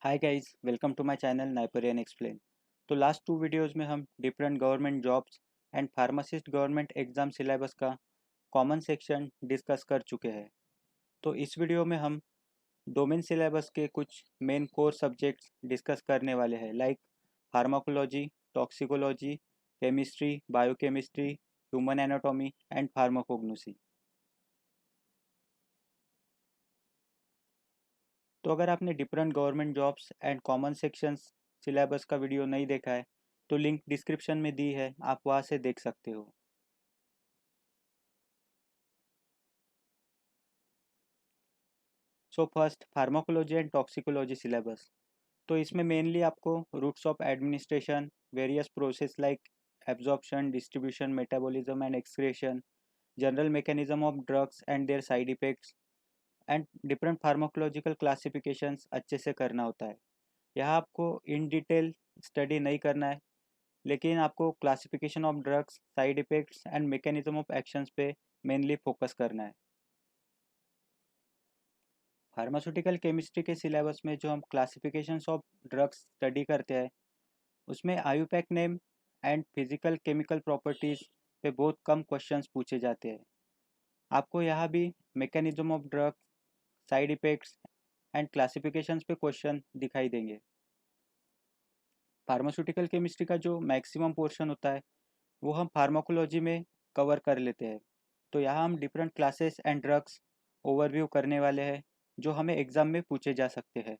Hi guys, welcome to my channel NIPERian explain. तो last two videos में हम different government jobs and pharmacist government exam syllabus का common section discuss कर चुके हैं। तो इस वीडियो में हम डोमेन सिलेबस के कुछ मेन कोर सब्जेक्ट्स डिस्कस करने वाले हैं, like pharmacology, toxicology, chemistry, biochemistry, human anatomy and pharmacognosy. तो अगर आपने different government jobs and common sections syllabus का वीडियो नहीं देखा है तो लिंक डिस्क्रिप्शन में दी है, आप वहाँ से देख सकते हो। So first, pharmacology and toxicology syllabus. तो इसमें मेनली आपको routes of administration, various process like absorption, distribution, metabolism and excretion, general mechanism of drugs and their side effects and different pharmacological classifications अच्छे से करना होता है। यहाँ आपको इन डिटेल स्टडी नहीं करना है, लेकिन आपको classification of drugs, side effects and mechanism of actions पे मेनली फोकस करना है। फार्मास्यूटिकल केमिस्ट्री के सिलेबस में जो हम क्लासिफिकेशंस ऑफ ड्रग्स स्टडी करते हैं, उसमें IUPAC name and physical chemical properties पे बहुत कम क्वेश्चंस पूछे जाते हैं। आपको यहाँ भी mechanism of drugs, side effects and classifications पे क्वेश्चन दिखाई देंगे। फार्मास्यूटिकल केमिस्ट्री का जो मैक्सिमम पोर्शन होता है वो हम फार्माकोलॉजी में कवर कर लेते हैं। तो यहाँ हम different classes and drugs overview करने वाले हैं जो हमें एग्ज़ाम में पूछे जा सकते हैं।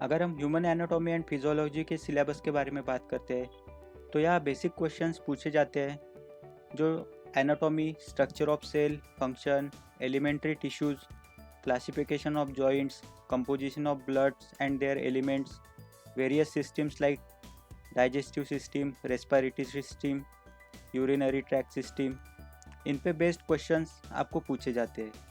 अगर हम ह्यूमन एनाटॉमी एंड फिजियोलॉजी के सिलेबस के बारे में बात करते हैं तो यहाँ बेसिक क्वेश्चंस पूछे जाते हैं, जो anatomy, structure of cell, function, elementary tissues, classification of joints, composition of bloods and their elements, various systems like digestive system, respiratory system, urinary tract system, इन पे बेस्ड क्वेश्चंस आपको पूछे जाते हैं।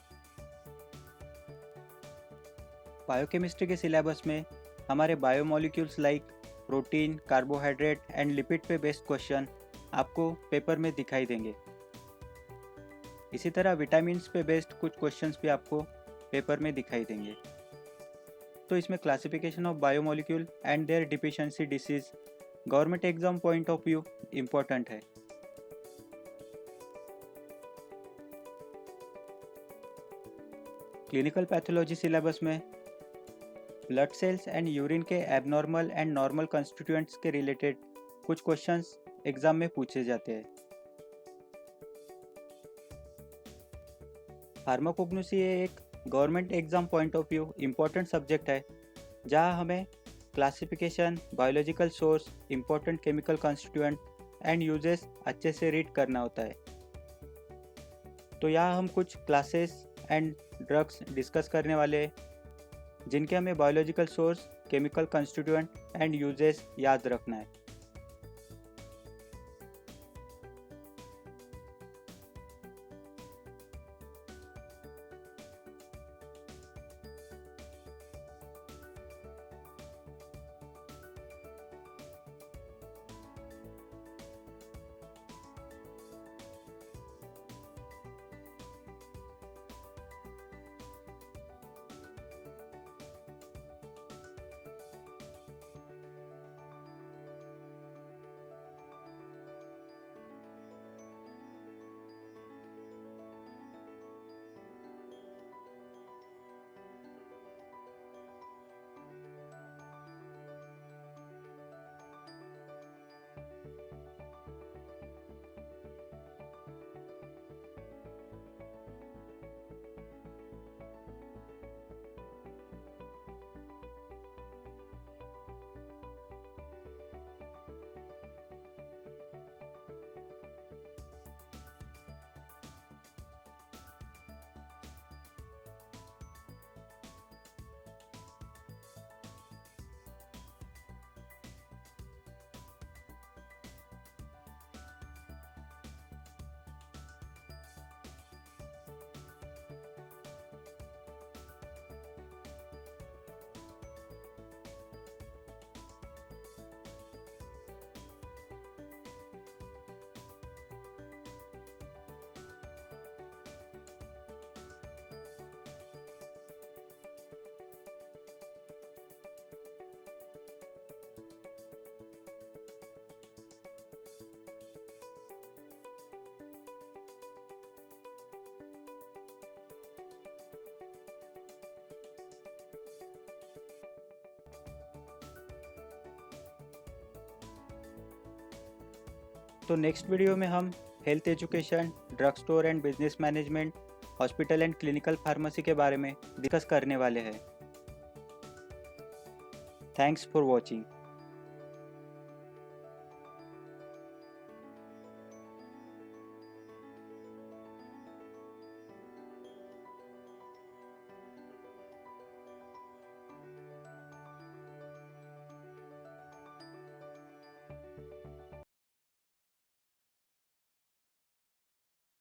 बायोकेमिस्ट्री के सिलेबस में हमारे biomolecules like protein, carbohydrate and lipid पे बेस्ड क्वेश्चन आपको पेपर में दिखाई देंगे। इसी तरह विटामिन्स पे बेस्ड कुछ क्वेश्चंस भी आपको पेपर में दिखाई देंगे। तो इसमें classification of biomolecule and their deficiency disease government exam point of view important है। क्लिनिकल पैथोलॉजी सिलेबस में ब्लड सेल्स एंड यूरिन के एबनॉर्मल एंड नॉर्मल कंस्टिट्यूएंट्स के रिलेटेड कुछ क्वेश्चंस एग्जाम में पूछे जाते हैं। फार्माकोग्नोसी एक government exam point of view important subject है, जहां हमें classification, biological source, important chemical constituent and uses अच्छे से रीड करना होता है। तो यहाँ हम कुछ क्लासेस एंड ड्रग्स डिस्कस करने वाले हैं, जिनके हमें biological source, chemical constituent and uses याद रखना है। तो नेक्स्ट वीडियो में हम health education, drug store and business management, hospital and clinical pharmacy के बारे में डिस्कस करने वाले हैं। Thanks for watching.